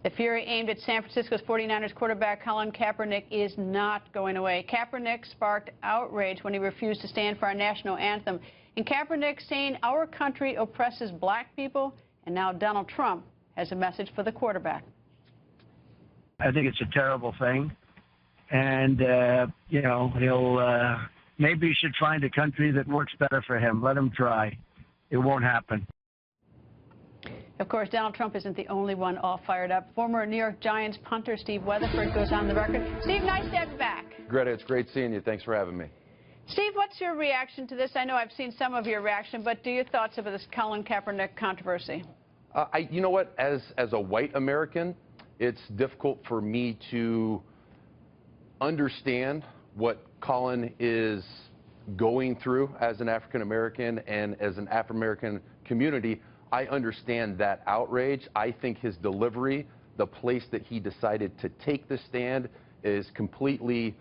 The fury aimed at San Francisco's 49ers quarterback Colin Kaepernick is not going away. Kaepernick sparked outrage when he refused to stand for our national anthem. And Kaepernick saying our country oppresses black people, and now Donald Trump has a message for the quarterback. I think it's a terrible thing. And, you know, maybe he should find a country that works better for him. Let him try. It won't happen. Of course, Donald Trump isn't the only one all fired up. Former New York Giants punter Steve Weatherford goes on the record. Steve, nice to have you back. Greta, it's great seeing you. Thanks for having me. Steve, what's your reaction to this? I know I've seen some of your reaction, but do your thoughts about this Colin Kaepernick controversy? You know what? As a white American, it's difficult for me to understand what Colin is going through as an African American, and as an African American community, I understand that outrage. I think his delivery, the place that he decided to take the stand, is completely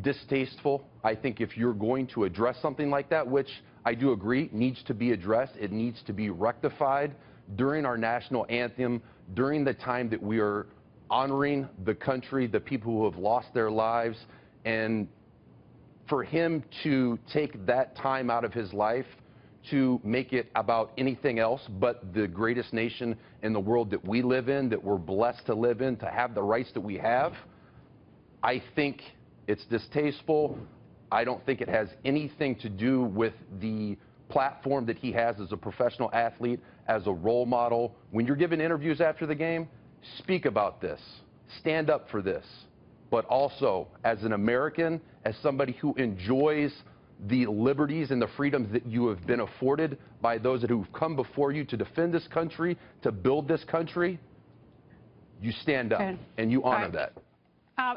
distasteful. I think if you're going to address something like that, which I do agree needs to be addressed, it needs to be rectified during our national anthem, during the time that we are honoring the country, the people who have lost their lives. And for him to take that time out of his life to make it about anything else but the greatest nation in the world that we live in, that we're blessed to live in, to have the rights that we have, I think it's distasteful. I don't think it has anything to do with the platform that he has as a professional athlete, as a role model. When you're giving interviews after the game, speak about this, stand up for this. But also, as an American, as somebody who enjoys the liberties and the freedoms that you have been afforded by those who've come before you to defend this country, to build this country, you stand up and you honor that.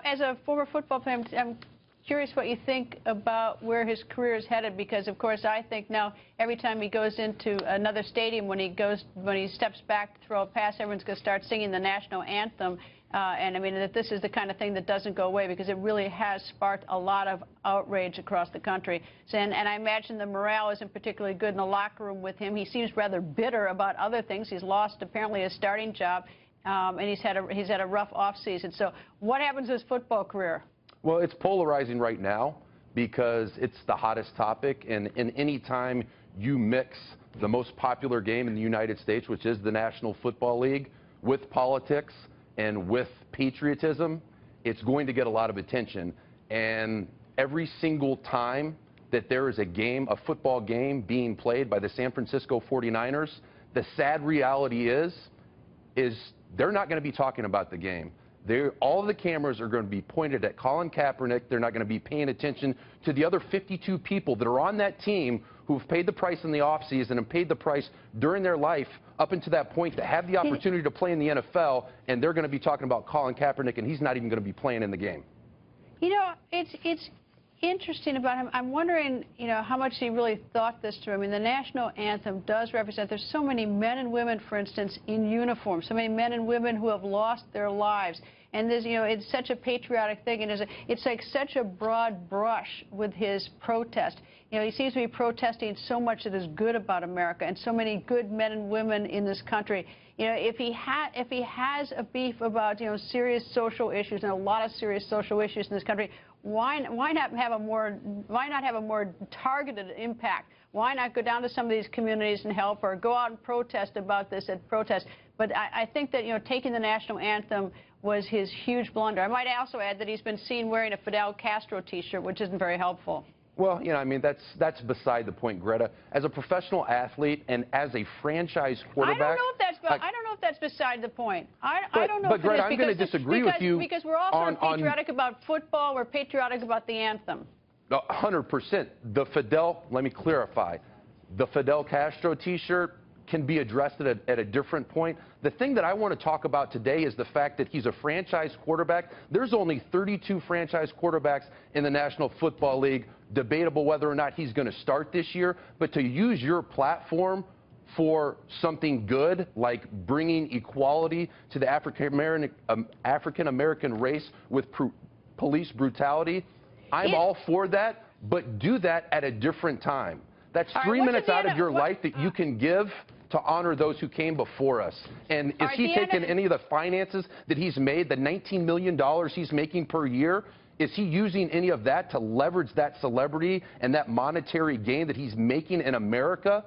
As a former football player, I'm curious what you think about where his career is headed, because of course I think now every time he goes into another stadium, when he steps back to throw a pass, everyone's going to start singing the national anthem. And I mean, that this is the kind of thing that doesn't go away, because it really has sparked a lot of outrage across the country. So, and I imagine the morale isn't particularly good in the locker room with him. He seems rather bitter about other things. He's lost apparently his starting job, and he's had a rough offseason. So what happens to his football career? Well, it's polarizing right now because it's the hottest topic, and any time you mix the most popular game in the United States, which is the National Football League, with politics and with patriotism, it's going to get a lot of attention. And every single time that there is a football game being played by the San Francisco 49ers, the sad reality is they're not going to be talking about the game. All the cameras are going to be pointed at Colin Kaepernick. They're not going to be paying attention to the other 52 people that are on that team who've paid the price in the offseason and paid the price during their life up until that point to have the opportunity to play in the NFL, and they're going to be talking about Colin Kaepernick, and he's not even going to be playing in the game. You know, it's interesting about him. I'm wondering, you know, how much he really thought this through. I mean, the national anthem does represent, there's so many men and women, for instance, in uniform, so many men and women who have lost their lives. And there's, you know, it's such a patriotic thing, and it's like such a broad brush with his protest. You know, he seems to be protesting so much that is good about America, and so many good men and women in this country. You know, if he has a beef about, you know, serious social issues, and a lot of serious social issues in this country, why not have a more targeted impact? Why not go down to some of these communities and help, or go out and protest about this at protest? But I think that, you know, taking the national anthem was his huge blunder. I might also add that he's been seen wearing a Fidel Castro T-shirt, which isn't very helpful. Well, you know, I mean, that's beside the point, Greta. As a professional athlete and as a franchise quarterback, I don't know if that's beside the point. I don't know. But Greta, I'm going to disagree with you because we're also patriotic about football. We're patriotic about the anthem. 100%. Let me clarify. The Fidel Castro T-shirt can be addressed at a different point. The thing that I want to talk about today is the fact that he's a franchise quarterback. There's only 32 franchise quarterbacks in the National Football League. Debatable whether or not he's going to start this year. But to use your platform for something good, like bringing equality to the African American race with police brutality, I'm all for that, but do that at a different time. That's All right, 3 what minutes should the out of N- your what- life that you can give to honor those who came before us. And is All right, he the taking N- any of the finances that he's made, the $19 million he's making per year? Is he using any of that to leverage that celebrity and that monetary gain that he's making in America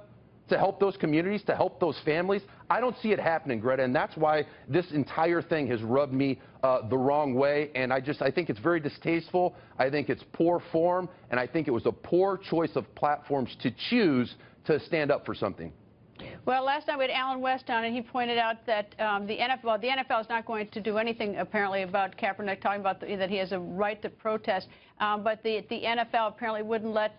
to help those communities, to help those families? I don't see it happening, Greta, and that's why this entire thing has rubbed me the wrong way. And I think it's very distasteful. I think it's poor form, and I think it was a poor choice of platforms to choose to stand up for something. Well, last night we had Alan West on, and he pointed out that the NFL is not going to do anything, apparently, about Kaepernick, talking about that he has a right to protest. But the NFL apparently wouldn't let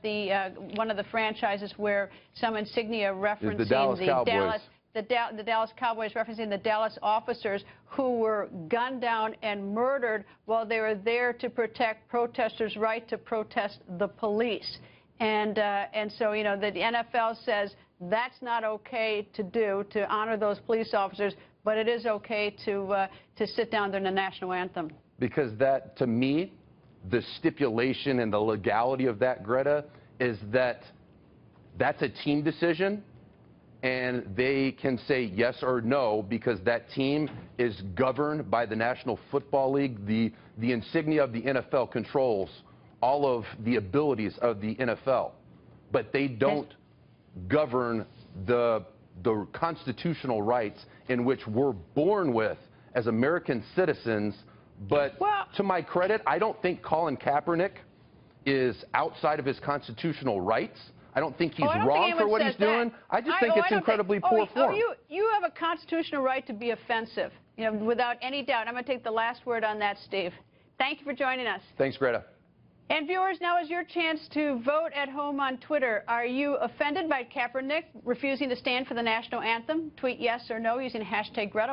one of the franchises wear some insignia referencing the Dallas Cowboys. The Dallas Cowboys, referencing the Dallas officers who were gunned down and murdered while they were there to protect protesters' right to protest the police. And so, you know, the NFL says that's not okay to do, to honor those police officers, but it is okay to sit down during the national anthem. Because that, to me, the stipulation and the legality of that, Greta, is that that's a team decision, and they can say yes or no because that team is governed by the National Football League. The insignia of the NFL controls all of the abilities of the NFL, but they don't govern the constitutional rights in which we're born with as American citizens. But to my credit, I don't think Colin Kaepernick is outside of his constitutional rights. I don't think he's wrong for what he's doing. I just think it's incredibly poor form. You have a constitutional right to be offensive, you know, without any doubt. I'm going to take the last word on that, Steve. Thank you for joining us. Thanks, Greta. And viewers, now is your chance to vote at home on Twitter. Are you offended by Kaepernick refusing to stand for the national anthem? Tweet yes or no using hashtag Greta.